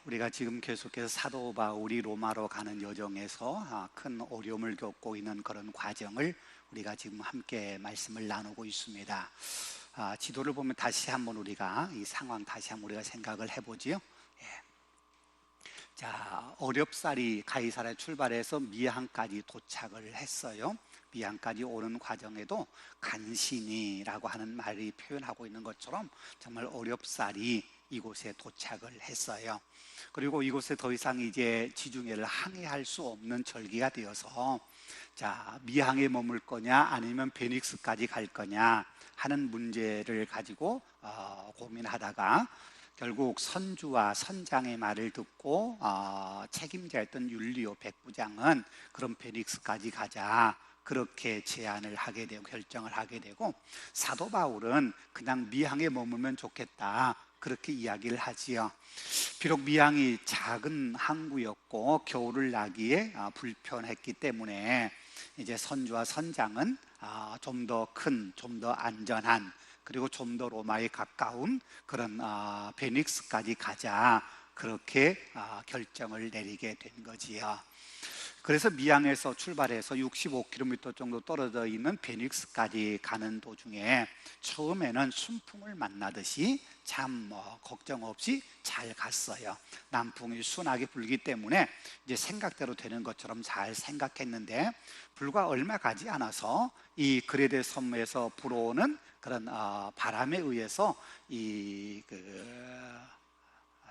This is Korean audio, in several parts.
우리가 지금 계속해서 사도 바울이 로마로 가는 여정에서 큰 어려움을 겪고 있는 그런 과정을 우리가 지금 함께 말씀을 나누고 있습니다. 지도를 보면 다시 한번 우리가 이 상황 다시 한번 우리가 생각을 해보지요. 자, 어렵사리 가이사랴 출발해서 미항까지 도착을 했어요. 미항까지 오는 과정에도 간신히라고 하는 말이 표현하고 있는 것처럼 정말 어렵사리 이곳에 도착을 했어요. 그리고 이곳에 더 이상 이제 지중해를 항해할 수 없는 절기가 되어서 자, 미항에 머물 거냐 아니면 베닉스까지 갈 거냐 하는 문제를 가지고 고민하다가 결국 선주와 선장의 말을 듣고 책임자였던 율리오 백부장은 그럼 베닉스까지 가자 그렇게 제안을 하게 되고 결정을 하게 되고, 사도 바울은 그냥 미항에 머물면 좋겠다 그렇게 이야기를 하지요. 비록 미항이 작은 항구였고 겨울을 나기에 불편했기 때문에 이제 선주와 선장은 좀 더 큰, 좀 더 안전한, 그리고 좀 더 로마에 가까운 그런 베닉스까지 가자 그렇게 결정을 내리게 된 거지요. 그래서 미항에서 출발해서 65km 정도 떨어져 있는 베닉스까지 가는 도중에 처음에는 순풍을 만나듯이 참 걱정 없이 잘 갔어요. 남풍이 순하게 불기 때문에 이제 생각대로 되는 것처럼 잘 생각했는데, 불과 얼마 가지 않아서 이 그레데 섬에서 불어오는 그런 바람에 의해서 이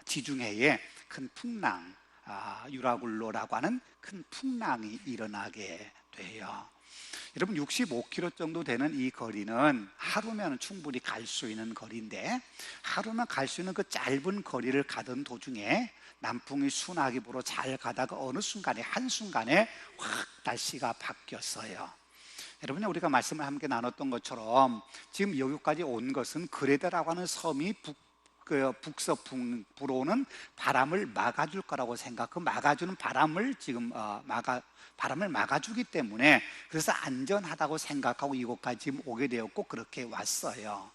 지중해에 큰 풍랑, 유라굴로라고 하는 큰 풍랑이 일어나게 돼요. 여러분, 65km 정도 되는 이 거리는 하루면 충분히 갈 수 있는 거리인데, 하루면 갈 수 있는 그 짧은 거리를 가던 도중에 남풍이 순하게 불어 잘 가다가 어느 순간에 한순간에 확 날씨가 바뀌었어요. 여러분, 우리가 말씀을 함께 나눴던 것처럼 지금 여기까지 온 것은 그레데라고 하는 섬이 북서풍 불어오는 바람을 막아줄 거라고 그 막아주는 바람을 지금 바람을 막아주기 때문에, 그래서 안전하다고 생각하고 이곳까지 지금 오게 되었고 그렇게 왔어요.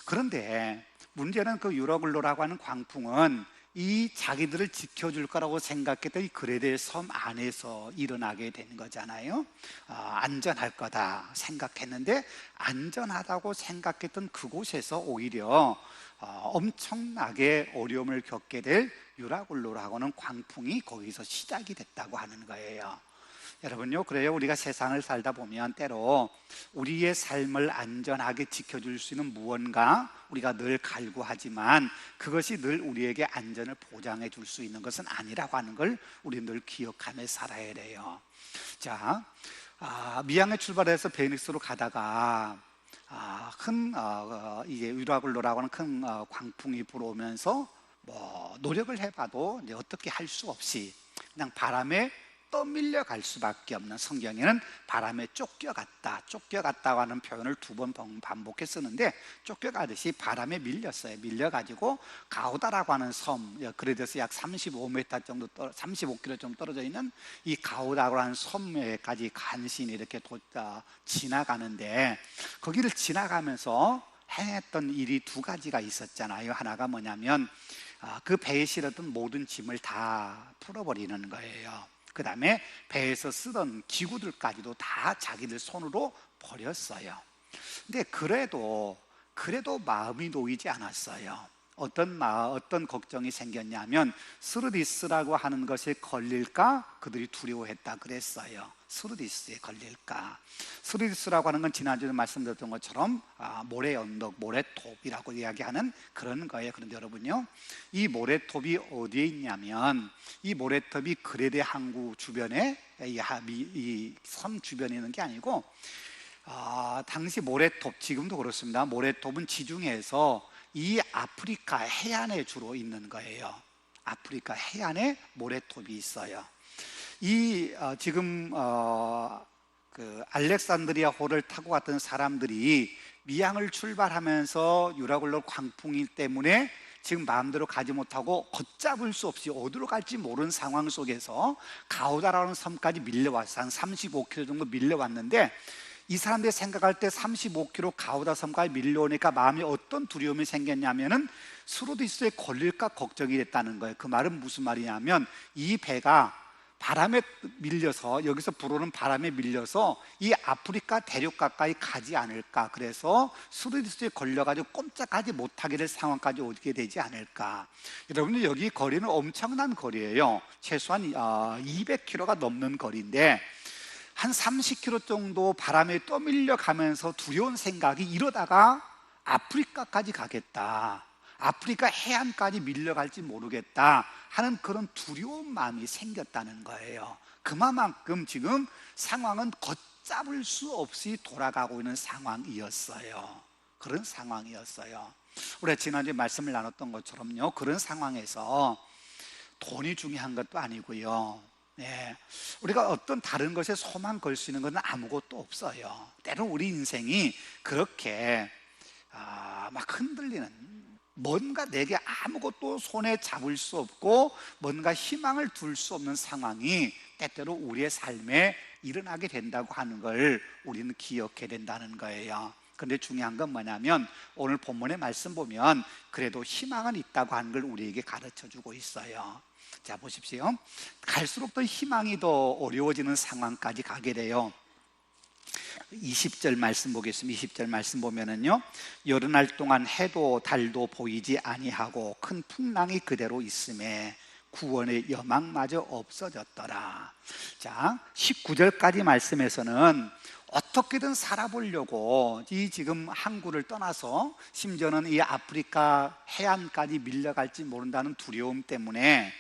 그런데 문제는 그 유라굴로라고 하는 광풍은 이 자기들을 지켜줄 거라고 생각했던 이 그레데 섬 안에서 일어나게 된 거잖아요. 안전할 거다 생각했는데, 안전하다고 생각했던 그곳에서 오히려 엄청나게 어려움을 겪게 될 유라굴로라고 하는 광풍이 거기서 시작이 됐다고 하는 거예요. 여러분요, 그래요. 우리가 세상을 살다 보면 때로 우리의 삶을 안전하게 지켜줄 수 있는 무언가 우리가 늘 갈구하지만 그것이 늘 우리에게 안전을 보장해 줄 수 있는 것은 아니라고 하는 걸 우리 늘 기억하며 살아야 돼요. 자, 미항에 출발해서 베닉스로 가다가 이제 유라굴로라고 하는 큰 광풍이 불어오면서 노력을 해봐도 이제 어떻게 할 수 없이 그냥 바람에 떠밀려 갈 수밖에 없는, 성경에는 바람에 쫓겨갔다고 하는 표현을 2번 반복해 쓰는데, 쫓겨가듯이 바람에 밀렸어요. 밀려가지고 가우다라고 하는 섬, 그래서 약 35m 정도 35km 정도 떨어져 있는 이 가우다라고 하는 섬에까지 간신히 이렇게 지나가는데, 거기를 지나가면서 행했던 일이 2가지가 있었잖아요. 하나가 뭐냐면 그 배에 실었던 모든 짐을 다 풀어버리는 거예요. 그 다음에 배에서 쓰던 기구들까지도 다 자기들 손으로 버렸어요. 근데 그래도 마음이 놓이지 않았어요. 어떤 걱정이 생겼냐면, 스르디스라고 하는 것에 걸릴까 그들이 두려워했다 그랬어요. 스르디스에 걸릴까. 스르디스라고 하는 건 지난주에 말씀드렸던 것처럼 모래 언덕, 모래톱이라고 이야기하는 그런 거예요. 그런데 여러분요, 이 모래톱이 어디에 있냐면, 이 모래톱이 그레데 항구 주변에, 이 섬 주변에 있는 게 아니고, 당시 모래톱, 지금도 그렇습니다. 모래톱은 지중해에서 이 아프리카 해안에 주로 있는 거예요. 아프리카 해안에 모래톱이 있어요. 지금 그 알렉산드리아 호를 타고 갔던 사람들이 미항을 출발하면서 유라굴로 광풍이 때문에 지금 마음대로 가지 못하고 걷잡을 수 없이 어디로 갈지 모르는 상황 속에서 가우다라는 섬까지 밀려왔어요. 한 35km 정도 밀려왔는데, 이 사람들이 생각할 때 35km 가우다 섬까지 밀려오니까 마음에 어떤 두려움이 생겼냐면은 스루디스에 걸릴까 걱정이 됐다는 거예요. 그 말은 무슨 말이냐면 이 배가 바람에 밀려서, 여기서 불어오는 바람에 밀려서 이 아프리카 대륙 가까이 가지 않을까, 그래서 스루디스에 걸려가지고 꼼짝하지 못하게 될 상황까지 오게 되지 않을까. 여러분들, 여기 거리는 엄청난 거리예요. 최소한 200km가 넘는 거리인데 한 30km 정도 바람에 떠밀려 가면서 두려운 생각이, 이러다가 아프리카까지 가겠다, 아프리카 해안까지 밀려갈지 모르겠다 하는 그런 두려운 마음이 생겼다는 거예요. 그만큼 지금 상황은 걷잡을 수 없이 돌아가고 있는 상황이었어요. 그런 상황이었어요. 우리가 지난주에 말씀을 나눴던 것처럼요, 그런 상황에서 돈이 중요한 것도 아니고요, 네, 우리가 어떤 다른 것에 소망 걸 수 있는 것은 아무것도 없어요. 때론 우리 인생이 그렇게 막 흔들리는, 뭔가 내게 아무것도 손에 잡을 수 없고 뭔가 희망을 둘 수 없는 상황이 때때로 우리의 삶에 일어나게 된다고 하는 걸 우리는 기억해야 된다는 거예요. 그런데 중요한 건 뭐냐면 오늘 본문의 말씀 보면 그래도 희망은 있다고 하는 걸 우리에게 가르쳐 주고 있어요. 자, 보십시오. 갈수록 더 희망이 더 어려워지는 상황까지 가게 돼요. 20절 말씀 보겠습니다. 20절 말씀 보면은요, 여러 날 동안 해도 달도 보이지 아니하고 큰 풍랑이 그대로 있음에 구원의 여망마저 없어졌더라. 자, 19절까지 말씀에서는 어떻게든 살아보려고 이 지금 항구를 떠나서 심지어는 이 아프리카 해안까지 밀려갈지 모른다는 두려움 때문에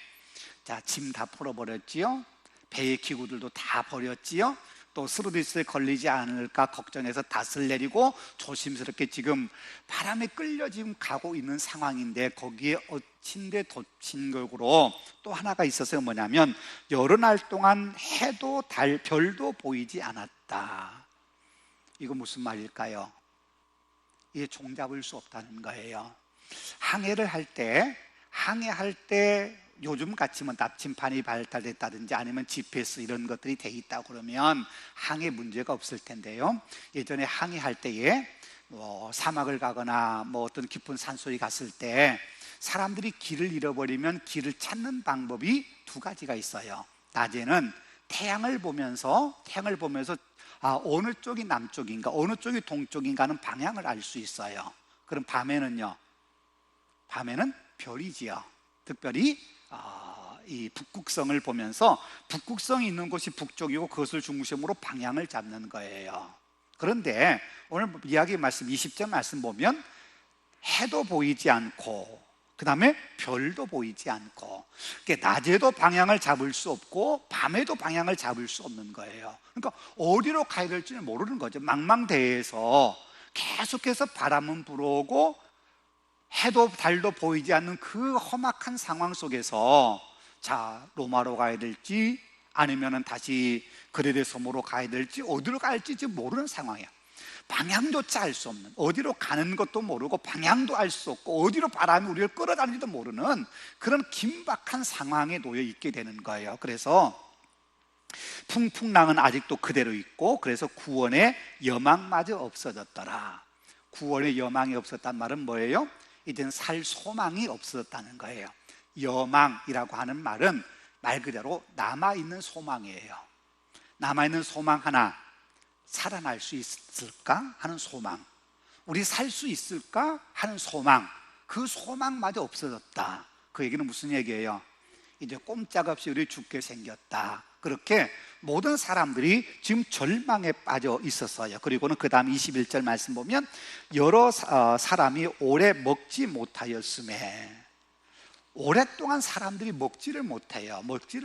자, 짐 다 풀어버렸지요. 배의 기구들도 다 버렸지요. 또 스루디스에 걸리지 않을까 걱정해서 닷을 내리고 조심스럽게 지금 바람에 끌려 지금 가고 있는 상황인데, 거기에 엎친데 덮친 격으로 또 하나가 있어서 뭐냐면 여러 날 동안 해도 달 별도 보이지 않았다. 이거 무슨 말일까요? 이게 종잡을 수 없다는 거예요. 항해할 때 요즘 같이면 납침판이 발달됐다든지 아니면 GPS 이런 것들이 돼 있다 그러면 항해 문제가 없을 텐데요, 예전에 항해할 때에 사막을 가거나 어떤 깊은 산속에 갔을 때 사람들이 길을 잃어버리면 길을 찾는 방법이 두 가지가 있어요. 낮에는 태양을 보면서 어느 쪽이 남쪽인가 어느 쪽이 동쪽인가 하는 방향을 알 수 있어요. 그럼 밤에는 별이지요. 특별히 이 북극성을 보면서 북극성이 있는 곳이 북쪽이고 그것을 중심으로 방향을 잡는 거예요. 그런데 오늘 이야기 말씀 20절 말씀 보면 해도 보이지 않고 그 다음에 별도 보이지 않고, 그러니까 낮에도 방향을 잡을 수 없고 밤에도 방향을 잡을 수 없는 거예요. 그러니까 어디로 가야 될지 모르는 거죠. 망망대해에서 계속해서 바람은 불어오고 해도 달도 보이지 않는 그 험악한 상황 속에서 자, 로마로 가야 될지 아니면 다시 그레데 섬으로 가야 될지 어디로 갈지 지금 모르는 상황이야. 방향조차 알 수 없는, 어디로 가는 것도 모르고 방향도 알 수 없고 어디로 바람이 우리를 끌어다니지도 모르는 그런 긴박한 상황에 놓여 있게 되는 거예요. 그래서 풍풍랑은 아직도 그대로 있고, 그래서 구원의 여망마저 없어졌더라. 구원의 여망이 없었단 말은 뭐예요? 이젠 살 소망이 없어졌다는 거예요. 여망이라고 하는 말은 말 그대로 남아있는 소망이에요. 남아있는 소망 하나, 살아날 수 있을까 하는 소망, 우리 살 수 있을까 하는 소망, 그 소망마저 없어졌다. 그 얘기는 무슨 얘기예요? 이제 꼼짝없이 우리 죽게 생겼다. 그렇게 모든 사람들이 지금 절망에 빠져 있었어요. 그리고는 그 다음 21절 말씀 보면 여러 사람이 오래 먹지 못하였음에, 오랫동안 사람들이 먹지를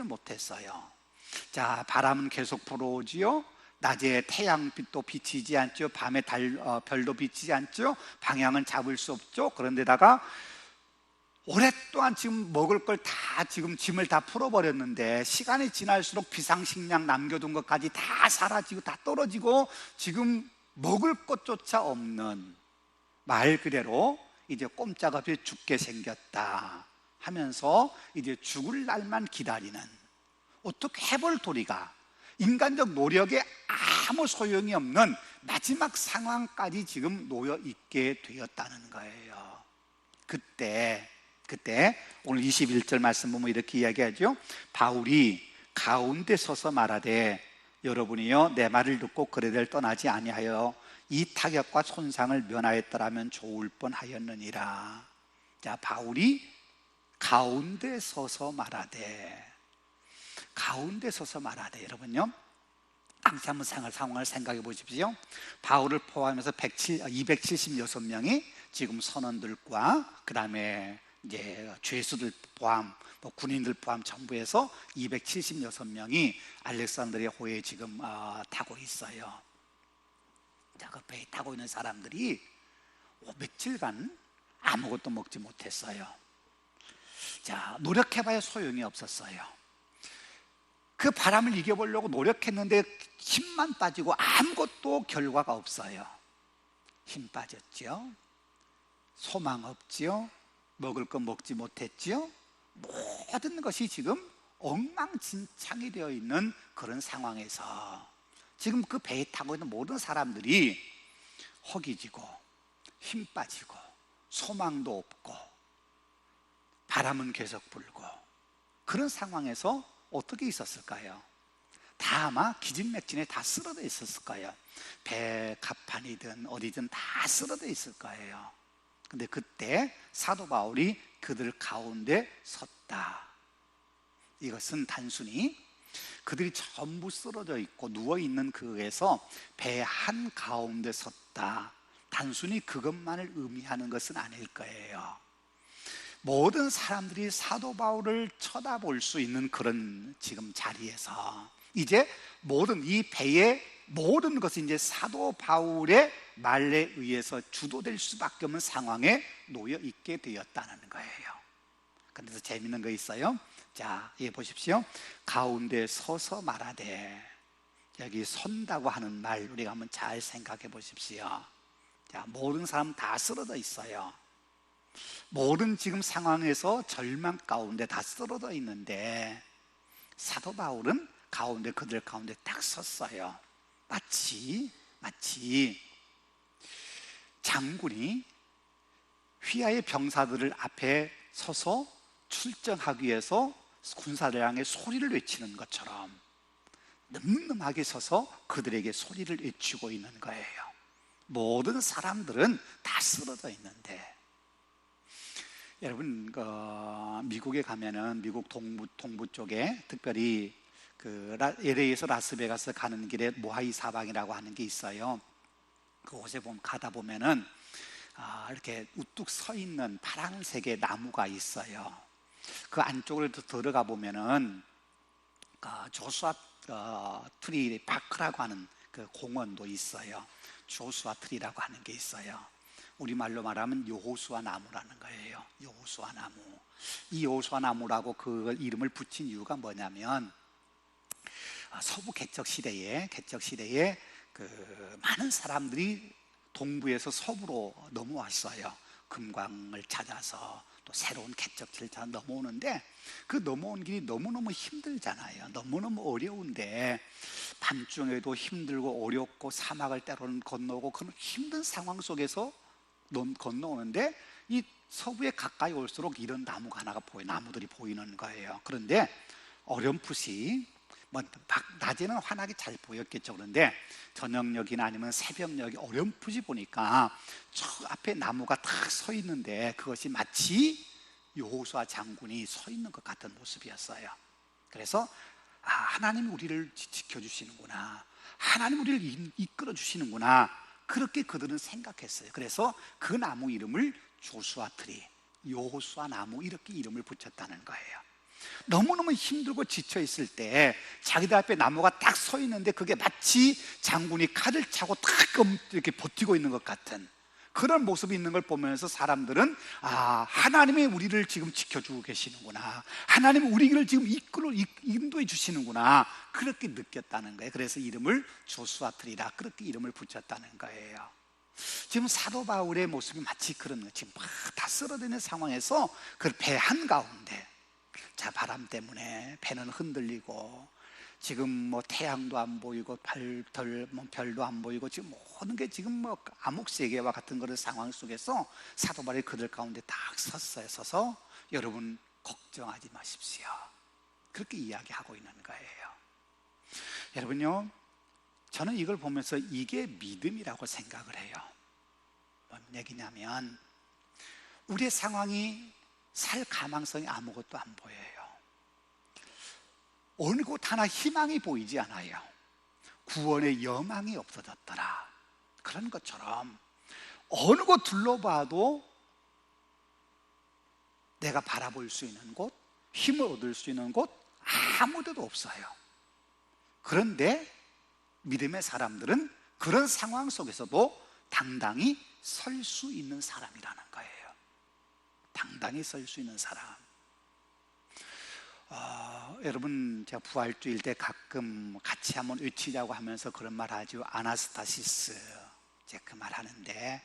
못했어요. 자, 바람은 계속 불어오지요. 낮에 태양빛도 비치지 않죠. 밤에 별도 비치지 않죠. 방향은 잡을 수 없죠. 그런데다가 오랫동안 지금 먹을 걸 다 지금 짐을 다 풀어버렸는데 시간이 지날수록 비상식량 남겨둔 것까지 다 사라지고 다 떨어지고 지금 먹을 것조차 없는, 말 그대로 이제 꼼짝없이 죽게 생겼다 하면서 이제 죽을 날만 기다리는, 어떻게 해볼 도리가, 인간적 노력에 아무 소용이 없는 마지막 상황까지 지금 놓여 있게 되었다는 거예요. 그때 오늘 21절 말씀 보면 이렇게 이야기하죠. 바울이 가운데 서서 말하되 여러분이요 내 말을 듣고 거래를 떠나지 아니하여 이 타격과 손상을 면하였더라면 좋을 뻔하였느니라. 자, 바울이 가운데 서서 말하되, 가운데 서서 말하되, 여러분요 당시 한번 상황을 생각해 보십시오. 바울을 포함해서 276명이 지금 선원들과 그 다음에 이제 죄수들 포함, 뭐 군인들 포함 전부 해서 276명이 알렉산드리아 호에 지금 타고 있어요. 자, 그 배에 타고 있는 사람들이 며칠간 아무것도 먹지 못했어요. 자, 노력해봐야 소용이 없었어요. 그 바람을 이겨보려고 노력했는데 힘만 빠지고 아무것도 결과가 없어요. 힘 빠졌죠. 소망 없죠. 먹을 거 먹지 못했죠. 모든 것이 지금 엉망진창이 되어 있는 그런 상황에서 지금 그 배에 타고 있는 모든 사람들이 허기지고 힘 빠지고 소망도 없고 바람은 계속 불고 그런 상황에서 어떻게 있었을까요? 다 아마 기진맥진에 다 쓰러져 있었을 거예요. 배 갑판이든 어디든 다 쓰러져 있을 거예요. 근데 그때 사도 바울이 그들 가운데 섰다. 이것은 단순히 그들이 전부 쓰러져 있고 누워있는 그에서 배 한가운데 섰다, 단순히 그것만을 의미하는 것은 아닐 거예요. 모든 사람들이 사도 바울을 쳐다볼 수 있는 그런 지금 자리에서 이제 모든 이 배의 모든 것이 이제 사도 바울의 말에 의해서 주도될 수밖에 없는 상황에 놓여 있게 되었다는 거예요. 그런데 재밌는 거 있어요. 자, 여기 보십시오. 가운데 서서 말하되, 여기 선다고 하는 말 우리가 한번 잘 생각해 보십시오. 자, 모든 사람 다 쓰러져 있어요. 모든 지금 상황에서 절망 가운데 다 쓰러져 있는데 사도 바울은 가운데 그들 가운데 딱 섰어요. 마치 장군이 휘하의 병사들을 앞에 서서 출정하기 위해서 군사를 향해 소리를 외치는 것처럼 늠름하게 서서 그들에게 소리를 외치고 있는 거예요. 모든 사람들은 다 쓰러져 있는데, 여러분 미국에 가면은 미국 동부 쪽에 특별히 그 LA에서 라스베가스 가는 길에 모하이 사방이라고 하는 게 있어요. 그곳에 가다 보면은 이렇게 우뚝 서 있는 파란색의 나무가 있어요. 그 안쪽으로 들어가 보면은 조수아 트리 파크라고 하는 그 공원도 있어요. 조수아 트리라고 하는 게 있어요. 우리말로 말하면 여호수아 나무라는 거예요. 여호수아 나무. 이 여호수아 나무라고 그 이름을 붙인 이유가 뭐냐면 서부 개척 시대에 그 많은 사람들이 동부에서 서부로 넘어왔어요. 금광을 찾아서 또 새로운 개척지를 찾아 넘어오는데 그 넘어온 길이 너무너무 힘들잖아요. 너무너무 어려운데 밤중에도 힘들고 어렵고 사막을 때로는 건너고 그런 힘든 상황 속에서 건너오는데 이 서부에 가까이 올수록 이런 나무가 하나가 나무들이 보이는 거예요. 그런데 어렴풋이 낮에는 환하게 잘 보였겠죠. 그런데 저녁녘이나 아니면 새벽녘에 어렴풋이 보니까 저 앞에 나무가 딱 서 있는데 그것이 마치 여호수아 장군이 서 있는 것 같은 모습이었어요. 그래서 하나님이 우리를 지켜주시는구나, 하나님 우리를 이끌어 주시는구나, 그렇게 그들은 생각했어요. 그래서 그 나무 이름을 조수아 트리, 여호수아 나무 이렇게 이름을 붙였다는 거예요. 너무너무 힘들고 지쳐 있을 때 자기들 앞에 나무가 딱 서 있는데 그게 마치 장군이 칼을 차고 딱 이렇게 버티고 있는 것 같은 그런 모습이 있는 걸 보면서 사람들은 하나님이 우리를 지금 지켜주고 계시는구나, 하나님이 우리를 지금 인도해 주시는구나, 그렇게 느꼈다는 거예요. 그래서 이름을 조수아 트리라 그렇게 이름을 붙였다는 거예요. 지금 사도 바울의 모습이 마치 그런 거예요. 지금 막 다 쓰러져 있는 상황에서 그 배 한가운데, 자, 바람 때문에 배는 흔들리고 지금 뭐 태양도 안 보이고 별도 안 보이고 지금 모든 게 지금 뭐 암흑세계와 같은 그런 상황 속에서 사도 바울이 그들 가운데 딱 섰어요. 서서 여러분 걱정하지 마십시오. 그렇게 이야기하고 있는 거예요. 여러분요, 저는 이걸 보면서 이게 믿음이라고 생각을 해요. 뭔 얘기냐면 우리의 상황이 살 가망성이 아무것도 안 보여요. 어느 곳 하나 희망이 보이지 않아요. 구원의 여망이 없어졌더라. 그런 것처럼 어느 곳 둘러봐도 내가 바라볼 수 있는 곳, 힘을 얻을 수 있는 곳 아무 데도 없어요. 그런데 믿음의 사람들은 그런 상황 속에서도 당당히 설 수 있는 사람이라는 거예요. 당당히 설 수 있는 사람. 여러분, 제가 부활주일 때 가끔 같이 한번 외치자고 하면서 그런 말 하죠. 아나스타시스. 제가 그 말 하는데,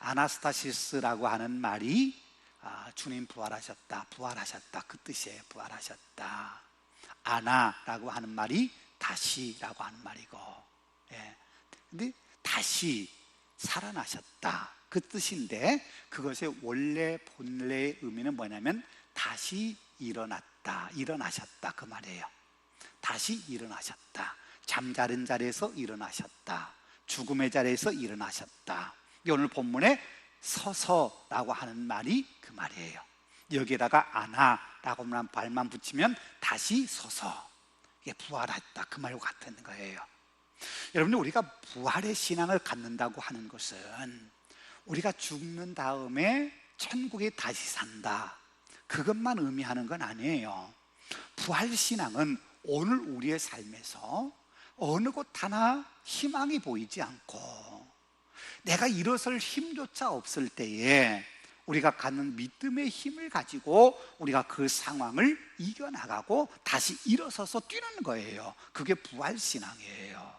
아나스타시스라고 하는 말이 주님 부활하셨다, 부활하셨다, 그 뜻이에요. 부활하셨다. 아나라고 하는 말이 다시라고 하는 말이고, 예. 근데 다시 살아나셨다, 그 뜻인데, 그것의 원래 본래의 의미는 뭐냐면 다시 일어났다, 일어나셨다, 그 말이에요. 다시 일어나셨다. 잠자는 자리에서 일어나셨다. 죽음의 자리에서 일어나셨다. 오늘 본문에 서서라고 하는 말이 그 말이에요. 여기에다가 아나라고 하는 발만 붙이면 다시 서서, 이게 부활했다, 그 말과 같은 거예요. 여러분, 우리가 부활의 신앙을 갖는다고 하는 것은 우리가 죽는 다음에 천국에 다시 산다, 그것만 의미하는 건 아니에요. 부활신앙은 오늘 우리의 삶에서 어느 곳 하나 희망이 보이지 않고 내가 일어설 힘조차 없을 때에 우리가 갖는 믿음의 힘을 가지고 우리가 그 상황을 이겨나가고 다시 일어서서 뛰는 거예요. 그게 부활신앙이에요.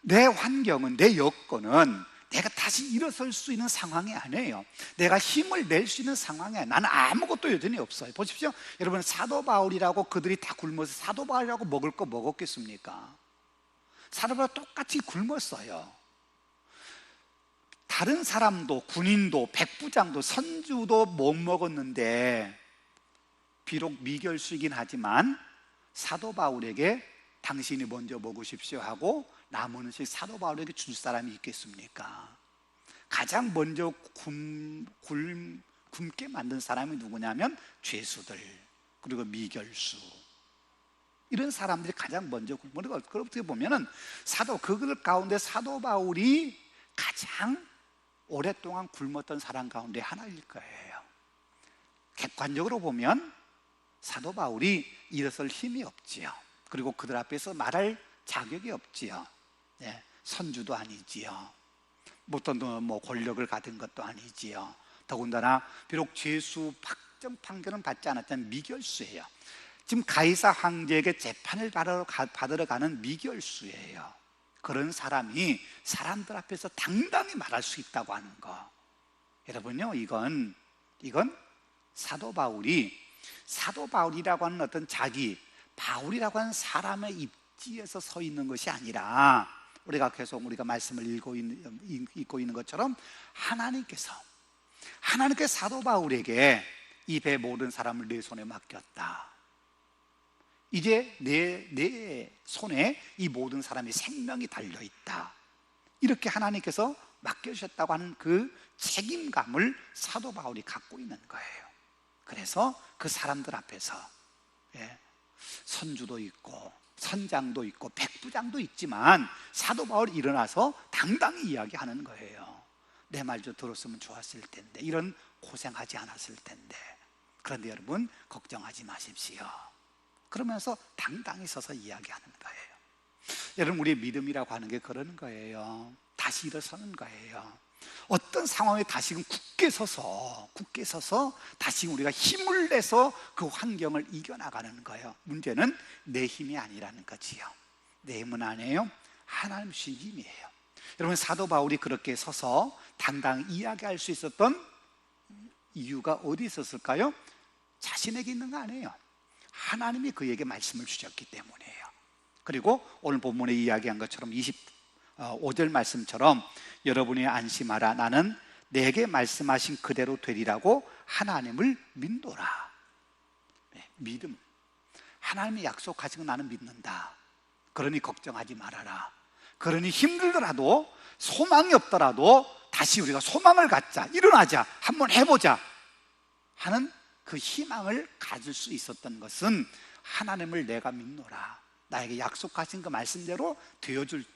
내 환경은, 내 여건은 내가 다시 일어설 수 있는 상황이 아니에요. 내가 힘을 낼 수 있는 상황이 아니에요. 나는 아무것도 여전히 없어요. 보십시오. 여러분, 사도 바울이라고 그들이 다 굶어서 사도 바울이라고 먹을 거 먹었겠습니까? 사도 바울 똑같이 굶었어요. 다른 사람도, 군인도, 백부장도, 선주도 못 먹었는데, 비록 미결수이긴 하지만 사도 바울에게 당신이 먼저 먹으십시오 하고 남은 음식 사도 바울에게 줄 사람이 있겠습니까? 가장 먼저 굶게 만든 사람이 누구냐면 죄수들, 그리고 미결수, 이런 사람들이 가장 먼저 굶는. 그렇게 보면은 그들 가운데 사도 바울이 가장 오랫동안 굶었던 사람 가운데 하나일 거예요. 객관적으로 보면 사도 바울이 일어설 힘이 없지요. 그리고 그들 앞에서 말할 자격이 없지요. 네, 선주도 아니지요. 어떤 뭐 권력을 가진 것도 아니지요. 더군다나 비록 죄수 확정 판결은 받지 않았지만 미결수예요. 지금 가이사 황제에게 재판을 받으러 가는 미결수예요. 그런 사람이 사람들 앞에서 당당히 말할 수 있다고 하는 거, 여러분요, 이건 사도 바울이라고 하는 어떤 바울이라고 하는 사람의 입지에서 서 있는 것이 아니라, 우리가 계속 말씀을 읽고 있는 것처럼 하나님께서 사도 바울에게 이 배 모든 사람을 내 손에 맡겼다. 이제 내 손에 이 모든 사람의 생명이 달려있다. 이렇게 하나님께서 맡겨주셨다고 하는 그 책임감을 사도 바울이 갖고 있는 거예요. 그래서 그 사람들 앞에서 선주도 있고 선장도 있고 백부장도 있지만 사도 바울이 일어나서 당당히 이야기하는 거예요. 내 말 좀 들었으면 좋았을 텐데, 이런 고생하지 않았을 텐데. 그런데 여러분, 걱정하지 마십시오. 그러면서 당당히 서서 이야기하는 거예요. 여러분, 우리의 믿음이라고 하는 게 그러는 거예요. 다시 일어서는 거예요. 어떤 상황에 다시금 굳게 서서 다시 우리가 힘을 내서 그 환경을 이겨나가는 거예요. 문제는 내 힘이 아니라는 거지요. 내 힘은 아니에요. 하나님 주신 힘이에요. 여러분, 사도 바울이 그렇게 서서 당당히 이야기할 수 있었던 이유가 어디 있었을까요? 자신에게 있는 거 아니에요. 하나님이 그에게 말씀을 주셨기 때문이에요. 그리고 오늘 본문에 이야기한 것처럼 25절 말씀처럼 여러분이 안심하라, 나는 내게 말씀하신 그대로 되리라고 하나님을 믿노라. 믿음, 하나님이 약속하신 거 나는 믿는다. 그러니 걱정하지 말아라. 그러니 힘들더라도, 소망이 없더라도 다시 우리가 소망을 갖자, 일어나자, 한번 해보자 하는 그 희망을 가질 수 있었던 것은 하나님을 내가 믿노라, 나에게 약속하신 그 말씀대로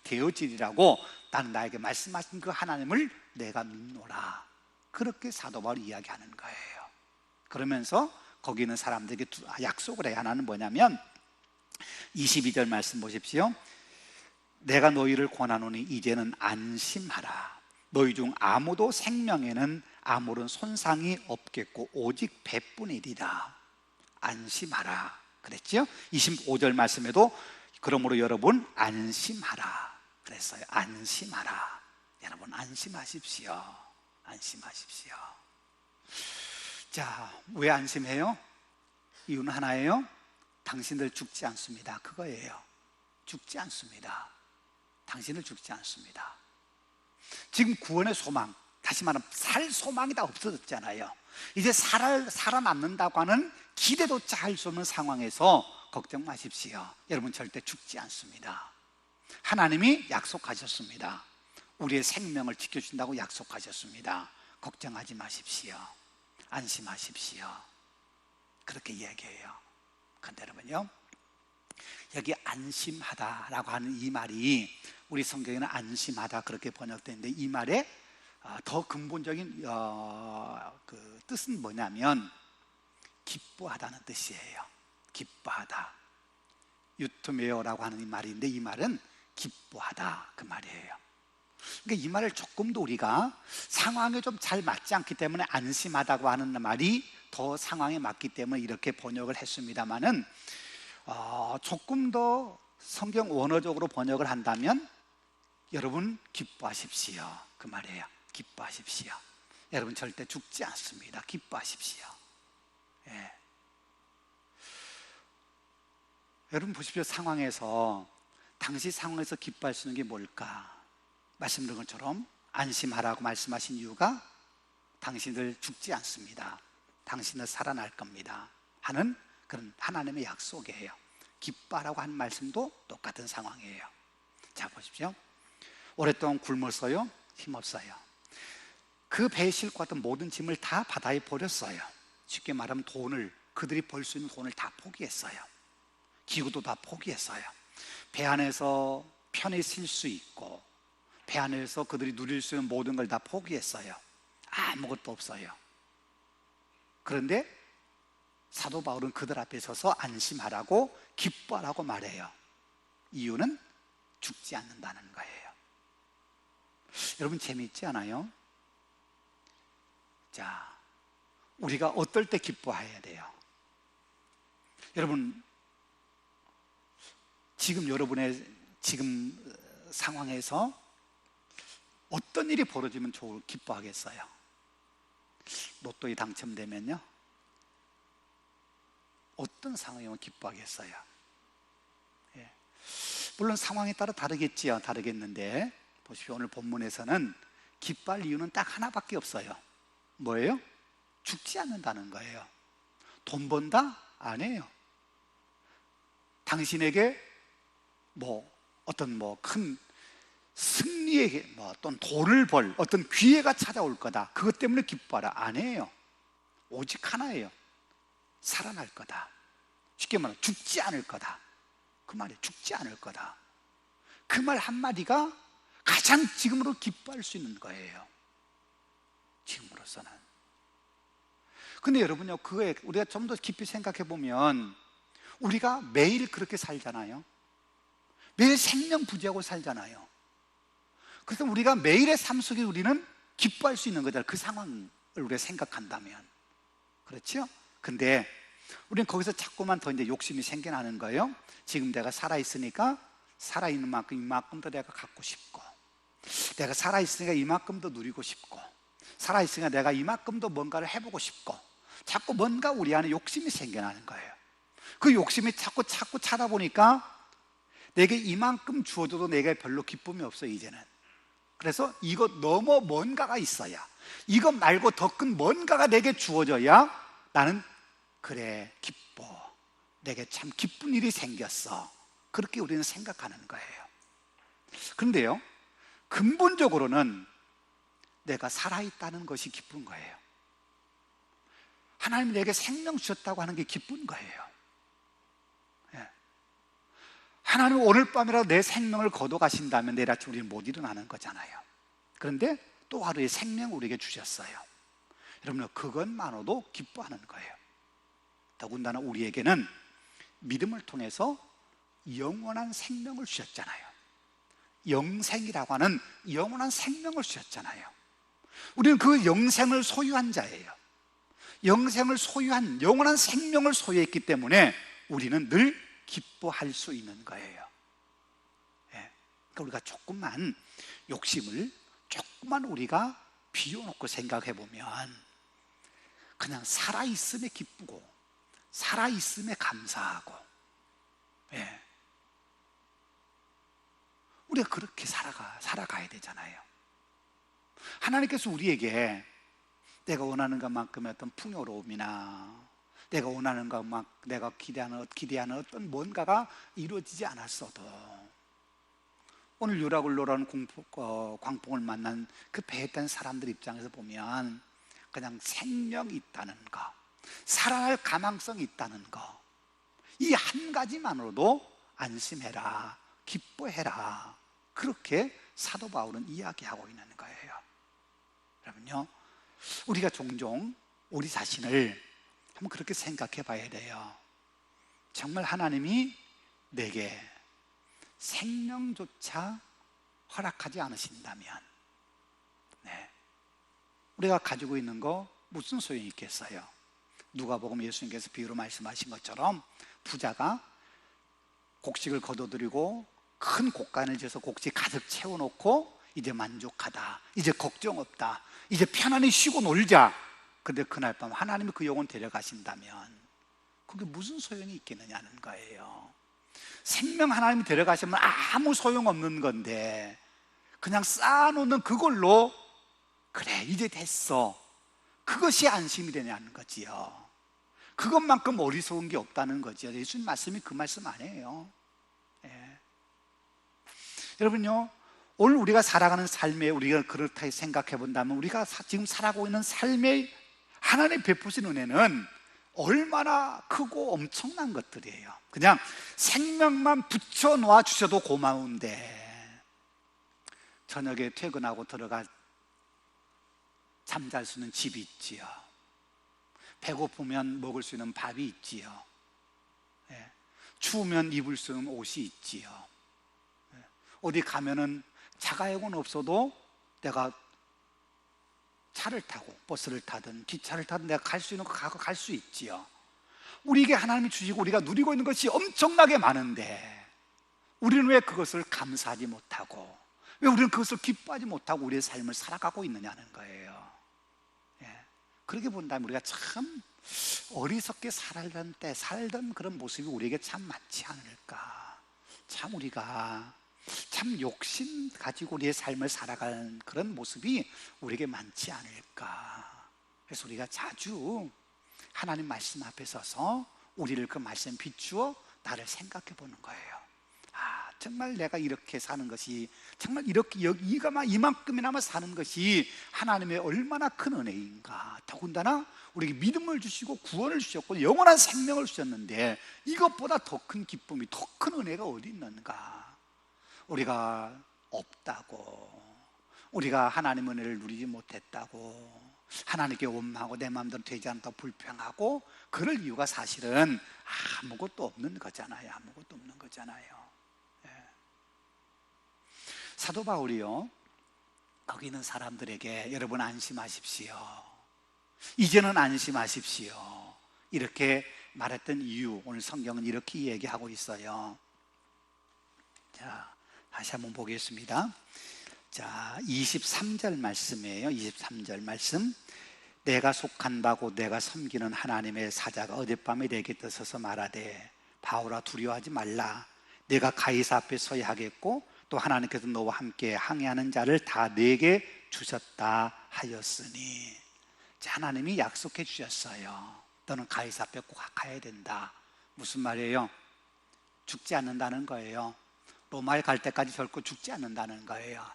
되어지리라고, 나는 나에게 말씀하신 그 하나님을 내가 믿노라, 그렇게 사도 바울이 이야기하는 거예요. 그러면서 거기 있는 사람들에게 약속을 해요. 하나는 뭐냐면 22절 말씀 보십시오. 내가 너희를 권하노니 이제는 안심하라. 너희 중 아무도 생명에는 아무런 손상이 없겠고 오직 배뿐이리라. 안심하라 그랬죠. 25절 말씀에도 그러므로 여러분 안심하라 그랬어요. 안심하라. 여러분 안심하십시오. 안심하십시오. 자, 왜 안심해요? 이유는 하나예요. 당신들 죽지 않습니다. 그거예요. 죽지 않습니다. 당신들 죽지 않습니다. 지금 구원의 소망, 다시 말하면 살 소망이 다 없어졌잖아요. 이제 살아남는다고 하는 기대조차 할 수 없는 상황에서 걱정 마십시오. 여러분 절대 죽지 않습니다. 하나님이 약속하셨습니다. 우리의 생명을 지켜준다고 약속하셨습니다. 걱정하지 마십시오. 안심하십시오. 그렇게 얘기해요. 그런데 여러분요, 여기 안심하다라고 하는 이 말이 우리 성경에는 안심하다 그렇게 번역되어 있는데, 이 말의 더 근본적인 그 뜻은 뭐냐면 기뻐하다는 뜻이에요. 기뻐하다. 유토메어라고 하는 이 말인데, 이 말은 기뻐하다 그 말이에요. 그러니까 이 말을 조금 더 우리가 상황에 좀 잘 맞지 않기 때문에 안심하다고 하는 말이 더 상황에 맞기 때문에 이렇게 번역을 했습니다마는, 조금 더 성경 원어적으로 번역을 한다면 여러분 기뻐하십시오 그 말이에요. 기뻐하십시오. 여러분 절대 죽지 않습니다. 기뻐하십시오. 예. 여러분 보십시오. 상황에서, 당시 상황에서 기뻐할 수 있는 게 뭘까? 말씀드린 것처럼 안심하라고 말씀하신 이유가 당신들 죽지 않습니다. 당신들 살아날 겁니다 하는 그런 하나님의 약속이에요. 기뻐하라고 하는 말씀도 똑같은 상황이에요. 자 보십시오. 오랫동안 굶어서요, 힘없어요. 그 배에 싣고 왔던 모든 짐을 다 바다에 버렸어요. 쉽게 말하면 그들이 벌 수 있는 돈을 다 포기했어요. 기구도 다 포기했어요. 배 안에서 편히 쉴 수 있고, 배 안에서 그들이 누릴 수 있는 모든 걸 다 포기했어요. 아무것도 없어요. 그런데 사도 바울은 그들 앞에 서서 안심하라고, 기뻐하라고 말해요. 이유는 죽지 않는다는 거예요. 여러분 재미있지 않아요? 자, 우리가 어떨 때 기뻐해야 돼요? 여러분, 지금 여러분의 상황에서 어떤 일이 벌어지면 기뻐하겠어요? 로또에 당첨되면요, 어떤 상황이면 기뻐하겠어요? 예. 물론 상황에 따라 다르겠지요. 다르겠는데 보십시오. 오늘 본문에서는 기뻐할 이유는 딱 하나밖에 없어요. 뭐예요? 죽지 않는다는 거예요. 돈 번다? 아니에요. 당신에게 어떤 큰 승리의 어떤 돈을 벌 어떤 기회가 찾아올 거다, 그것 때문에 기뻐하라. 아니에요. 오직 하나예요. 살아날 거다. 쉽게 말하면 죽지 않을 거다. 그 말이에요. 죽지 않을 거다. 그 말 한마디가 가장 지금으로 기뻐할 수 있는 거예요. 지금으로서는. 근데 여러분요, 그거에 우리가 좀 더 깊이 생각해 보면 우리가 매일 그렇게 살잖아요. 매일 생명부지하고 살잖아요. 그래서 우리가 매일의 삶 속에 우리는 기뻐할 수 있는 거잖아요. 그 상황을 우리가 생각한다면. 그렇죠? 근데 우리는 거기서 자꾸만 더 이제 욕심이 생겨나는 거예요. 지금 내가 살아있으니까 살아있는 만큼 이만큼 더 내가 갖고 싶고, 내가 살아있으니까 이만큼 더 누리고 싶고, 살아있으니까 내가 이만큼 더 뭔가를 해보고 싶고, 자꾸 뭔가 우리 안에 욕심이 생겨나는 거예요. 그 욕심이 자꾸 찾아보니까 내게 이만큼 주어줘도 내게 별로 기쁨이 없어 이제는. 그래서 이거 넘어 뭔가가 있어야, 이것 말고 더 큰 뭔가가 내게 주어져야 나는 그래 기뻐, 내게 참 기쁜 일이 생겼어, 그렇게 우리는 생각하는 거예요. 그런데요, 근본적으로는 내가 살아있다는 것이 기쁜 거예요. 하나님이 내게 생명 주셨다고 하는 게 기쁜 거예요. 예. 하나님 오늘 밤이라도 내 생명을 거둬가신다면 내일 아침 우리는 못 일어나는 거잖아요. 그런데 또 하루의 생명을 우리에게 주셨어요. 여러분, 그것만으로도 기뻐하는 거예요. 더군다나 우리에게는 믿음을 통해서 영원한 생명을 주셨잖아요. 영생이라고 하는 영원한 생명을 주셨잖아요. 우리는 그 영생을 소유한 자예요. 영생을 소유한, 영원한 생명을 소유했기 때문에 우리는 늘 기뻐할 수 있는 거예요. 예. 그러니까 우리가 조금만 욕심을, 조금만 우리가 비워놓고 생각해 보면 그냥 살아있음에 기쁘고 살아있음에 감사하고, 예, 우리가 그렇게 살아가야 되잖아요. 하나님께서 우리에게 내가 원하는 것만큼의 어떤 풍요로움이나 내가 원하는 것만, 내가 기대하는 어떤 뭔가가 이루어지지 않았어도, 오늘 유라굴로라는 광풍을 만난 그 배에 탄 사람들 입장에서 보면 그냥 생명이 있다는 거, 살아날 가망성이 있다는 거, 이 한 가지만으로도 안심해라, 기뻐해라, 그렇게 사도 바울은 이야기하고 있는 거예요. 여러분요, 우리가 종종 우리 자신을 한번 그렇게 생각해 봐야 돼요. 정말 하나님이 내게 생명조차 허락하지 않으신다면, 네, 우리가 가지고 있는 거 무슨 소용이 있겠어요? 누가복음 예수님께서 비유로 말씀하신 것처럼 부자가 곡식을 거둬들이고 큰 곡간을 지어서 곡식 가득 채워놓고 이제 만족하다, 이제 걱정 없다, 이제 편안히 쉬고 놀자. 근데 그날 밤 하나님이 그 영혼 데려가신다면 그게 무슨 소용이 있겠느냐는 거예요. 생명 하나님이 데려가시면 아무 소용없는 건데 그냥 쌓아놓는 그걸로 그래 이제 됐어, 그것이 안심이 되냐는 거지요. 그것만큼 어리석은 게 없다는 거지요. 예수님 말씀이 그 말씀 아니에요. 예. 여러분요, 오늘 우리가 살아가는 삶에 우리가 그렇다 생각해 본다면 우리가 지금 살아가고 있는 삶에 하나님 베푸신 은혜는 얼마나 크고 엄청난 것들이에요. 그냥 생명만 붙여 놓아 주셔도 고마운데, 저녁에 퇴근하고 들어가 잠잘 수 있는 집이 있지요. 배고프면 먹을 수 있는 밥이 있지요. 예. 추우면 입을 수 있는 옷이 있지요. 예. 어디 가면은 자가용은 없어도 내가 차를 타고 버스를 타든 기차를 타든 내가 갈 수 있는 거 가고 갈 수 있지요. 우리에게 하나님이 주시고 우리가 누리고 있는 것이 엄청나게 많은데 우리는 왜 그것을 감사하지 못하고, 왜 우리는 그것을 기뻐하지 못하고 우리의 삶을 살아가고 있느냐는 거예요. 예. 그렇게 본다면 우리가 참 어리석게 살던 그런 모습이 우리에게 참 많지 않을까. 참 우리가 참 욕심 가지고 우리의 삶을 살아가는 그런 모습이 우리에게 많지 않을까. 그래서 우리가 자주 하나님 말씀 앞에 서서 우리를 그 말씀 비추어 나를 생각해 보는 거예요. 아, 정말 내가 이렇게 사는 것이, 정말 이렇게 이만큼이나마 사는 것이 하나님의 얼마나 큰 은혜인가. 더군다나 우리에게 믿음을 주시고 구원을 주셨고 영원한 생명을 주셨는데 이것보다 더 큰 기쁨이, 더 큰 은혜가 어디 있는가. 우리가 없다고, 우리가 하나님 은혜를 누리지 못했다고, 하나님께 원망하고 내 마음대로 되지 않다고 불평하고 그럴 이유가 사실은 아무것도 없는 거잖아요. 아무것도 없는 거잖아요. 예. 사도 바울이요, 거기 있는 사람들에게 여러분 안심하십시오, 이제는 안심하십시오, 이렇게 말했던 이유, 오늘 성경은 이렇게 얘기하고 있어요. 자, 다시 한번 보겠습니다. 자, 23절 말씀이에요. 23절 말씀. 내가 속한 바고 내가 섬기는 하나님의 사자가 어젯밤에 내게 떠서서 말하되 바울아 두려워하지 말라. 네가 가이사 앞에 서야 하겠고 또 하나님께서 너와 함께 항해하는 자를 다 내게 주셨다 하였으니, 하나님이 약속해 주셨어요. 너는 가이사 앞에 꼭 가야 된다. 무슨 말이에요? 죽지 않는다는 거예요. 로마에 갈 때까지 결코 죽지 않는다는 거예요.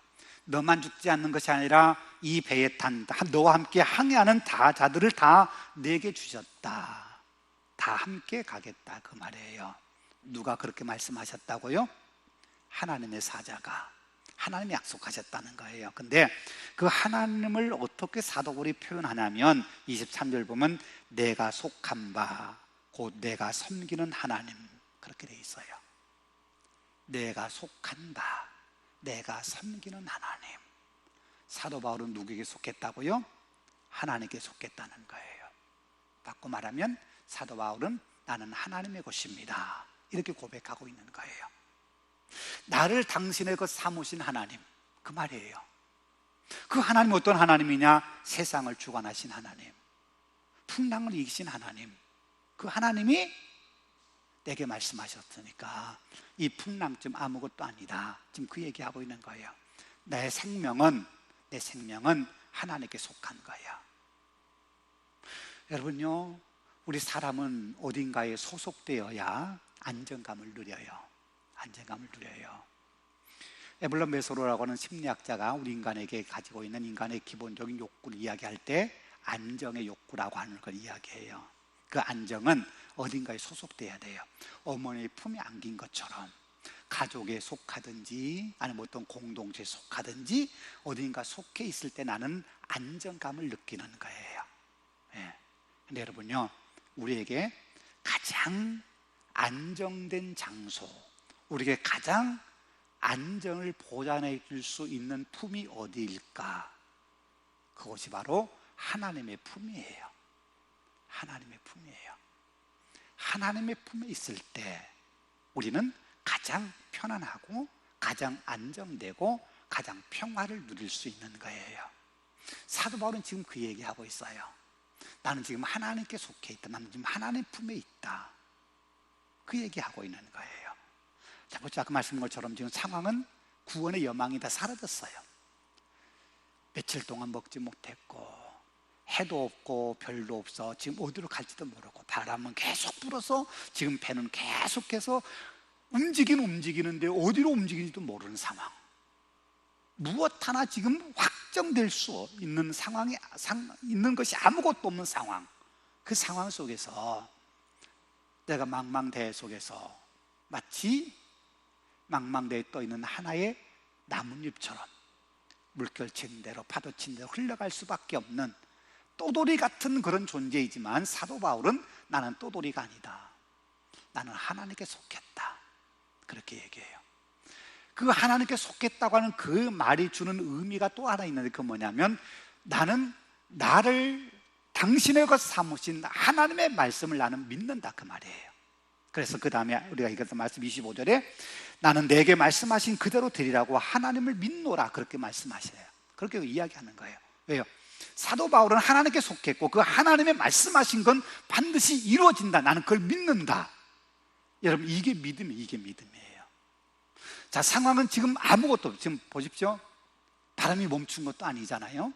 너만 죽지 않는 것이 아니라 이 배에 탄 너와 함께 항해하는 다 자들을 다 내게 주셨다. 다 함께 가겠다 그 말이에요. 누가 그렇게 말씀하셨다고요? 하나님의 사자가, 하나님이 약속하셨다는 거예요. 근데 그 하나님을 어떻게 사도 바울이 표현하냐면 23절 보면 내가 속한 바 곧 내가 섬기는 하나님, 그렇게 돼 있어요. 내가 속한 바, 내가 섬기는 하나님. 사도 바울은 누구에게 속했다고요? 하나님께 속했다는 거예요. 바꿔 말하면 사도 바울은 나는 하나님의 것입니다, 이렇게 고백하고 있는 거예요. 나를 당신의 것 삼으신 하나님, 그 말이에요. 그 하나님 어떤 하나님이냐? 세상을 주관하신 하나님, 풍랑을 이기신 하나님. 그 하나님이 내게 말씀하셨으니까 이 풍랑쯤 아무것도 아니다, 지금 그 얘기하고 있는 거예요. 내 생명은 하나님께 속한 거야. 여러분요, 우리 사람은 어딘가에 소속되어야 안정감을 누려요. 안정감을 누려요. 에블런 메소로라고 하는 심리학자가 우리 인간에게 가지고 있는 인간의 기본적인 욕구를 이야기할 때 안정의 욕구라고 하는 걸 이야기해요. 그 안정은 어딘가에 소속돼야 돼요. 어머니의 품에 안긴 것처럼 가족에 속하든지 아니면 어떤 공동체에 속하든지 어딘가 속해 있을 때 나는 안정감을 느끼는 거예요. 예. 근데 여러분요, 우리에게 가장 안정된 장소, 우리에게 가장 안정을 보장해 줄 수 있는 품이 어디일까? 그것이 바로 하나님의 품이에요. 하나님의 품이에요. 하나님의 품에 있을 때 우리는 가장 편안하고 가장 안정되고 가장 평화를 누릴 수 있는 거예요. 사도 바울은 지금 그 얘기하고 있어요. 나는 지금 하나님께 속해 있다, 나는 지금 하나님 품에 있다, 그 얘기하고 있는 거예요. 자, 보자, 아까 말씀한 것처럼 지금 상황은 구원의 여망이 다 사라졌어요. 며칠 동안 먹지 못했고 해도 없고 별도 없어. 지금 어디로 갈지도 모르고 바람은 계속 불어서 지금 배는 계속해서 움직이는데 어디로 움직이는지도 모르는 상황. 무엇 하나 지금 확정될 수 있는 상황이 있는 것이 아무것도 없는 상황. 그 상황 속에서 내가 망망대해 속에서 마치 망망대해 떠 있는 하나의 나뭇잎처럼 물결 친 대로 파도 친 대로 흘러갈 수밖에 없는 또돌이 같은 그런 존재이지만 사도 바울은 나는 또돌이가 아니다, 나는 하나님께 속했다, 그렇게 얘기해요. 그 하나님께 속했다고 하는 그 말이 주는 의미가 또 하나 있는데, 그 뭐냐면 나는 나를 당신의 것 삼으신 하나님의 말씀을 나는 믿는다, 그 말이에요. 그래서 그 다음에 우리가 읽었던 말씀 25절에 나는 내게 말씀하신 그대로 되리라고 하나님을 믿노라, 그렇게 말씀하셔요. 그렇게 이야기하는 거예요. 왜요? 사도 바울은 하나님께 속했고 그 하나님의 말씀하신 건 반드시 이루어진다, 나는 그걸 믿는다. 여러분, 이게 믿음이에요. 자, 상황은 지금 아무것도 없어요. 지금 보십시오, 바람이 멈춘 것도 아니잖아요.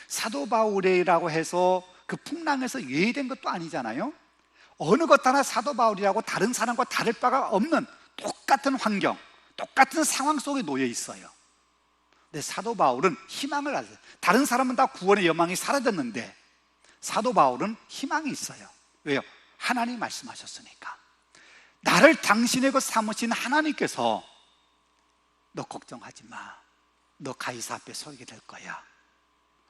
사도 바울이라고 해서 그 풍랑에서 예외된 것도 아니잖아요. 어느 것 하나 사도 바울이라고 다른 사람과 다를 바가 없는 똑같은 환경, 똑같은 상황 속에 놓여 있어요. 근데 사도 바울은 희망을 가졌어요. 다른 사람은 다 구원의 여망이 사라졌는데 사도 바울은 희망이 있어요. 왜요? 하나님이 말씀하셨으니까. 나를 당신의 것 삼으신 하나님께서 너 걱정하지 마, 너 가이사 앞에 서게 될 거야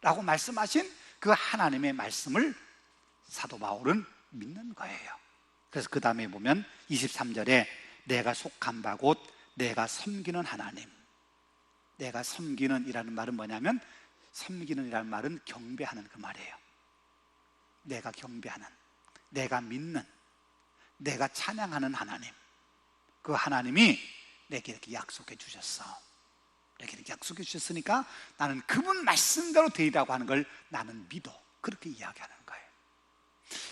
라고 말씀하신 그 하나님의 말씀을 사도 바울은 믿는 거예요. 그래서 그 다음에 보면 23절에 내가 속한 바 곧 내가 섬기는 하나님. 내가 섬기는 이라는 말은 뭐냐면, 섬기는 이라는 말은 경배하는 그 말이에요. 내가 경배하는, 내가 믿는, 내가 찬양하는 하나님, 그 하나님이 내게 이렇게 약속해 주셨어. 내게 이렇게 약속해 주셨으니까 나는 그분 말씀대로 되리라고 하는 걸 나는 믿어, 그렇게 이야기하는 거예요.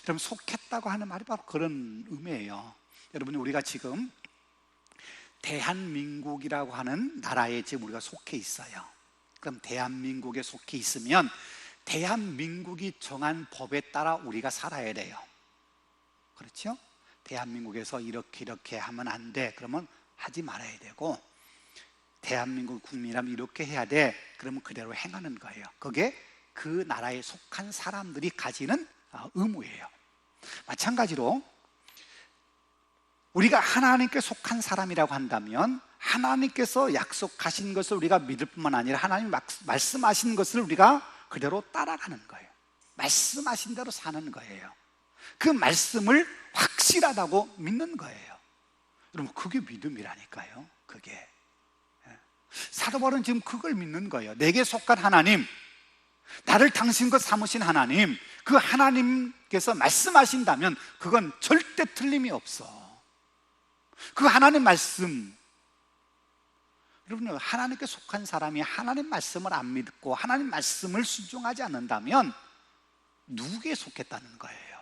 여러분, 속했다고 하는 말이 바로 그런 의미예요. 여러분, 우리가 지금 대한민국이라고 하는 나라에 지금 우리가 속해 있어요. 그럼 대한민국에 속해 있으면 대한민국이 정한 법에 따라 우리가 살아야 돼요. 그렇죠? 대한민국에서 이렇게 하면 안 돼. 그러면 하지 말아야 되고, 대한민국 국민이라면 이렇게 해야 돼. 그러면 그대로 행하는 거예요. 그게 그 나라에 속한 사람들이 가지는 의무예요. 마찬가지로 우리가 하나님께 속한 사람이라고 한다면 하나님께서 약속하신 것을 우리가 믿을 뿐만 아니라 하나님 말씀하신 것을 우리가 그대로 따라가는 거예요. 말씀하신 대로 사는 거예요. 그 말씀을 확실하다고 믿는 거예요. 여러분, 그게 믿음이라니까요. 그게 사도 바울은 지금 그걸 믿는 거예요. 내게 속한 하나님, 나를 당신 것 삼으신 하나님, 그 하나님께서 말씀하신다면 그건 절대 틀림이 없어. 그 하나님 말씀, 여러분, 하나님께 속한 사람이 하나님 말씀을 안 믿고 하나님 말씀을 순종하지 않는다면 누구에 속했다는 거예요?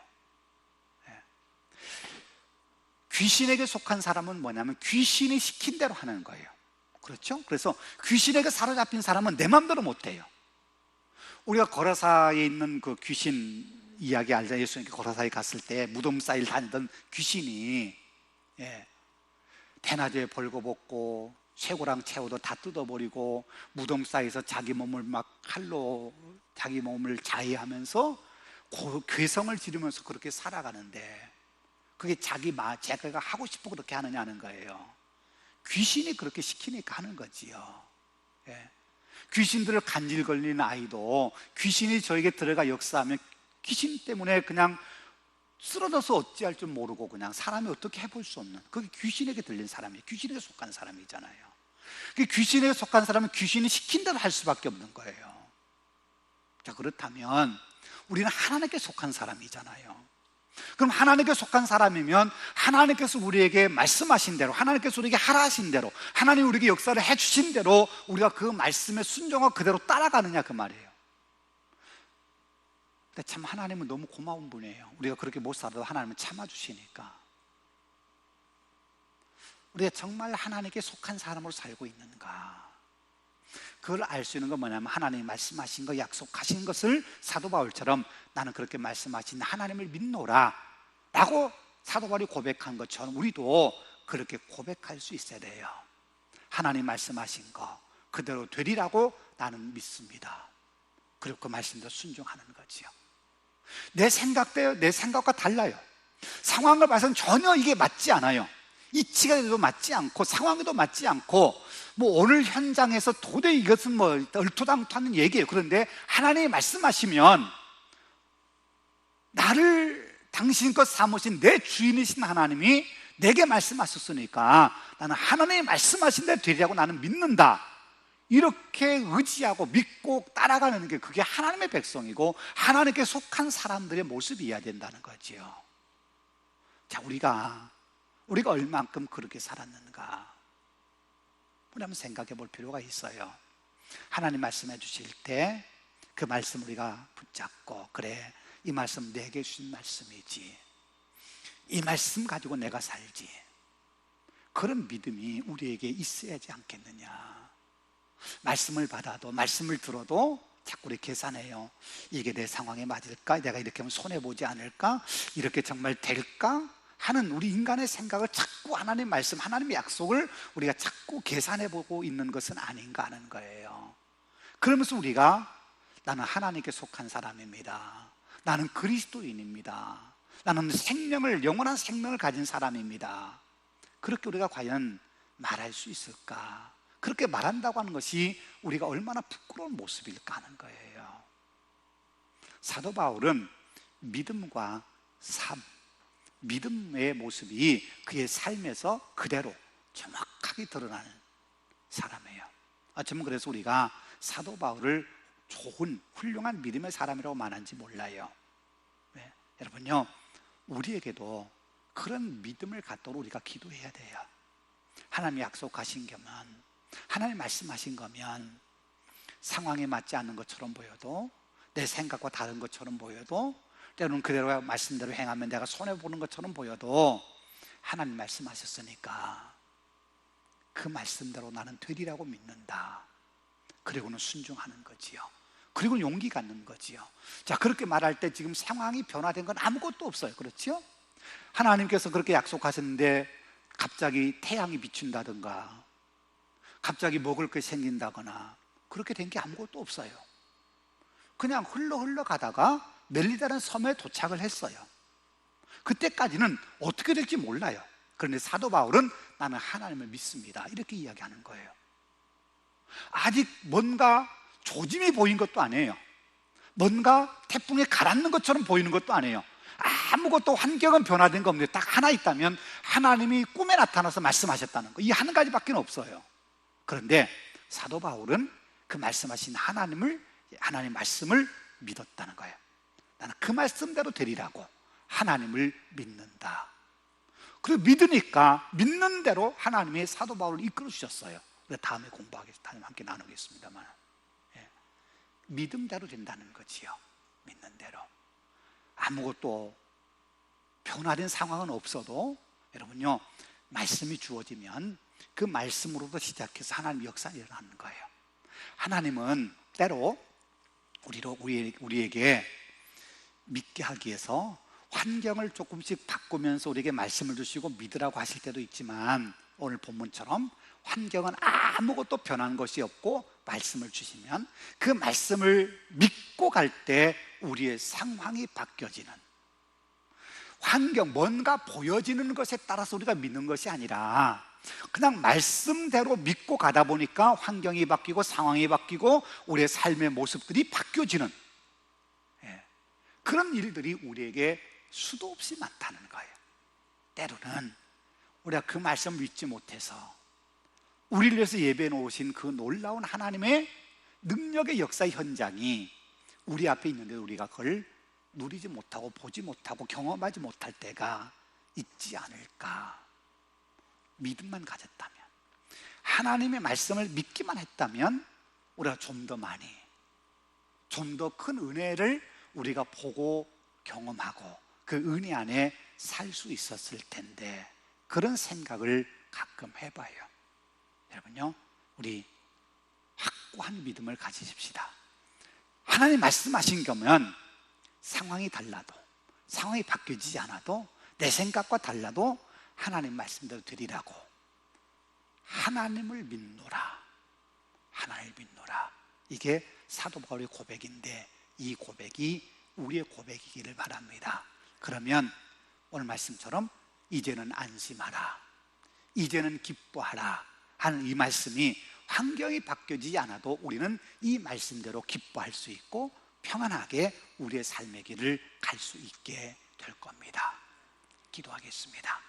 귀신에게 속한 사람은 뭐냐면 귀신이 시킨 대로 하는 거예요. 그렇죠? 그래서 귀신에게 사로잡힌 사람은 내 마음대로 못해요. 우리가 거라사에 있는 그 귀신 이야기 알자. 예수님께 거라사에 갔을 때 무덤 사이를 다니던 귀신이 대낮에 벌거벗고 쇠고랑 채워도 다 뜯어버리고 무덤 사이에서 자기 몸을 막 칼로 자기 몸을 자해하면서 괴성을 지르면서 그렇게 살아가는데, 그게 자기가 하고 싶어 그렇게 하느냐는 거예요. 귀신이 그렇게 시키니까 하는 거지요. 귀신들을 간질 걸리는 아이도 귀신이 저에게 들어가 역사하면 귀신 때문에 그냥 쓰러져서 어찌할 줄 모르고 그냥 사람이 어떻게 해볼 수 없는, 그게 귀신에게 들린 사람이에요. 귀신에게 속한 사람이잖아요. 그 귀신에게 속한 사람은 귀신이 시킨 대로 할 수밖에 없는 거예요. 자, 그렇다면 우리는 하나님께 속한 사람이잖아요. 그럼 하나님께 속한 사람이면 하나님께서 우리에게 말씀하신 대로, 하나님께서 우리에게 하라 하신 대로, 하나님 우리에게 역사를 해주신 대로 우리가 그 말씀에 순종하고 그대로 따라가느냐, 그 말이에요. 근데 참 하나님은 너무 고마운 분이에요. 우리가 그렇게 못 살아도 하나님은 참아주시니까. 우리가 정말 하나님께 속한 사람으로 살고 있는가, 그걸 알 수 있는 건 뭐냐면 하나님이 말씀하신 거, 약속하신 것을 사도 바울처럼 나는 그렇게 말씀하신 하나님을 믿노라 라고 사도 바울이 고백한 것처럼 우리도 그렇게 고백할 수 있어야 돼요. 하나님 말씀하신 거 그대로 되리라고 나는 믿습니다. 그리고 그 말씀대로 순종하는 거지요. 내 생각과 달라요. 상황을 봐서는 전혀 이게 맞지 않아요. 이치가 돼도 맞지 않고 상황에도 맞지 않고 뭐 오늘 현장에서 도저히 이것은 뭐 얼토당토하는 얘기예요. 그런데 하나님이 말씀하시면 나를 당신 것 삼으신 내 주인이신 하나님이 내게 말씀하셨으니까 나는 하나님이 말씀하신 대로 되리라고 나는 믿는다, 이렇게 의지하고 믿고 따라가는 게 그게 하나님의 백성이고 하나님께 속한 사람들의 모습이어야 된다는 거지요. 자, 우리가 얼만큼 그렇게 살았는가 우리 한번 생각해 볼 필요가 있어요. 하나님 말씀해 주실 때 그 말씀 우리가 붙잡고, 그래, 이 말씀 내게 주신 말씀이지, 이 말씀 가지고 내가 살지, 그런 믿음이 우리에게 있어야 하지 않겠느냐. 말씀을 받아도, 말씀을 들어도 자꾸 우리 계산해요. 이게 내 상황에 맞을까? 내가 이렇게 하면 손해보지 않을까? 이렇게 정말 될까? 하는 우리 인간의 생각을 자꾸 하나님 말씀, 하나님의 약속을 우리가 자꾸 계산해보고 있는 것은 아닌가 하는 거예요. 그러면서 우리가 나는 하나님께 속한 사람입니다, 나는 그리스도인입니다, 나는 영원한 생명을 가진 사람입니다, 그렇게 우리가 과연 말할 수 있을까? 그렇게 말한다고 하는 것이 우리가 얼마나 부끄러운 모습일까 하는 거예요. 사도 바울은 믿음과 삶, 믿음의 모습이 그의 삶에서 그대로 정확하게 드러나는 사람이에요. 저는 그래서 우리가 사도 바울을 좋은 훌륭한 믿음의 사람이라고 말하는지 몰라요. 네. 여러분요, 우리에게도 그런 믿음을 갖도록 우리가 기도해야 돼요. 하나님이 약속하신 거면, 하나님 말씀하신 거면 상황에 맞지 않는 것처럼 보여도, 내 생각과 다른 것처럼 보여도, 때로는 그대로 말씀대로 행하면 내가 손해보는 것처럼 보여도 하나님 말씀하셨으니까 그 말씀대로 나는 되리라고 믿는다. 그리고는 순종하는 거지요. 그리고 용기 갖는 거지요. 자, 그렇게 말할 때 지금 상황이 변화된 건 아무것도 없어요. 그렇죠? 하나님께서 그렇게 약속하셨는데 갑자기 태양이 비춘다든가 갑자기 먹을 게 생긴다거나 그렇게 된 게 아무것도 없어요. 그냥 흘러 가다가 멜리다라는 섬에 도착을 했어요. 그때까지는 어떻게 될지 몰라요. 그런데 사도 바울은 나는 하나님을 믿습니다, 이렇게 이야기하는 거예요. 아직 뭔가 조짐이 보인 것도 아니에요. 뭔가 태풍에 가라앉는 것처럼 보이는 것도 아니에요. 아무것도 환경은 변화된 거 없는데 딱 하나 있다면 하나님이 꿈에 나타나서 말씀하셨다는 거, 이 한 가지밖에 없어요. 그런데 사도 바울은 그 말씀하신 하나님 말씀을 믿었다는 거예요. 나는 그 말씀대로 되리라고 하나님을 믿는다. 그리고 믿으니까 믿는 대로 하나님이 사도 바울을 이끌어 주셨어요. 다음에 공부하겠습니다. 함께 나누겠습니다만, 믿음대로 된다는 거지요. 믿는 대로. 아무것도 변화된 상황은 없어도 여러분요, 말씀이 주어지면 그 말씀으로부터 시작해서 하나님 역사가 일어나는 거예요. 하나님은 때로 우리에게 믿게 하기 위해서 환경을 조금씩 바꾸면서 우리에게 말씀을 주시고 믿으라고 하실 때도 있지만, 오늘 본문처럼 환경은 아무것도 변한 것이 없고 말씀을 주시면 그 말씀을 믿고 갈 때 우리의 상황이 바뀌어지는, 환경, 뭔가 보여지는 것에 따라서 우리가 믿는 것이 아니라 그냥 말씀대로 믿고 가다 보니까 환경이 바뀌고 상황이 바뀌고 우리의 삶의 모습들이 바뀌어지는, 그런 일들이 우리에게 수도 없이 많다는 거예요. 때로는 우리가 그 말씀을 믿지 못해서 우리를 위해서 예배해 놓으신 그 놀라운 하나님의 능력의 역사의 현장이 우리 앞에 있는데 우리가 그걸 누리지 못하고 보지 못하고 경험하지 못할 때가 있지 않을까. 믿음만 가졌다면, 하나님의 말씀을 믿기만 했다면 우리가 좀 더 많이, 좀 더 큰 은혜를 우리가 보고 경험하고 그 은혜 안에 살 수 있었을 텐데, 그런 생각을 가끔 해봐요. 여러분요, 우리 확고한 믿음을 가지십시다. 하나님 말씀하신 거면 상황이 달라도, 상황이 바뀌지 않아도, 내 생각과 달라도 하나님 말씀대로 되리라고 하나님을 믿노라, 하나님을 믿노라. 이게 사도 바울의 고백인데 이 고백이 우리의 고백이기를 바랍니다. 그러면 오늘 말씀처럼 이제는 안심하라, 이제는 기뻐하라 하는 이 말씀이 환경이 바뀌지 않아도 우리는 이 말씀대로 기뻐할 수 있고 평안하게 우리의 삶의 길을 갈 수 있게 될 겁니다. 기도하겠습니다.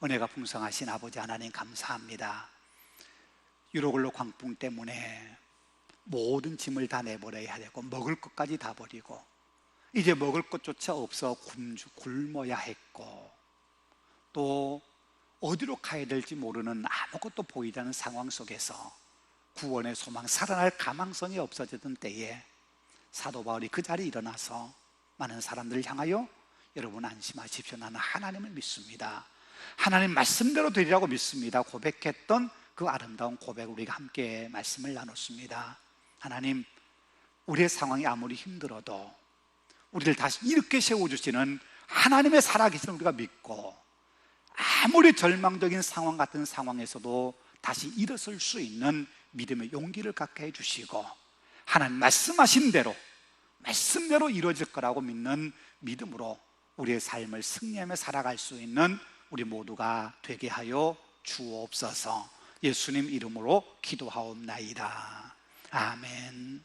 은혜가 풍성하신 아버지 하나님, 감사합니다. 유로글로 광풍 때문에 모든 짐을 다 내버려야 되고 먹을 것까지 다 버리고 이제 먹을 것조차 없어 굶어야 했고, 또 어디로 가야 될지 모르는 아무것도 보이지 않는 상황 속에서 구원의 소망, 살아날 가망성이 없어지던 때에 사도 바울이 그 자리에 일어나서 많은 사람들을 향하여 여러분 안심하십시오, 나는 하나님을 믿습니다, 하나님 말씀대로 되리라고 믿습니다 고백했던 그 아름다운 고백, 우리가 함께 말씀을 나눴습니다. 하나님, 우리의 상황이 아무리 힘들어도 우리를 다시 이렇게 세워주시는 하나님의 살아계심을 우리가 믿고, 아무리 절망적인 상황 같은 상황에서도 다시 일어설 수 있는 믿음의 용기를 갖게 해주시고, 하나님 말씀하신 대로 말씀대로 이루어질 거라고 믿는 믿음으로 우리의 삶을 승리하며 살아갈 수 있는 우리 모두가 되게 하여 주옵소서. 예수님 이름으로 기도하옵나이다. 아멘.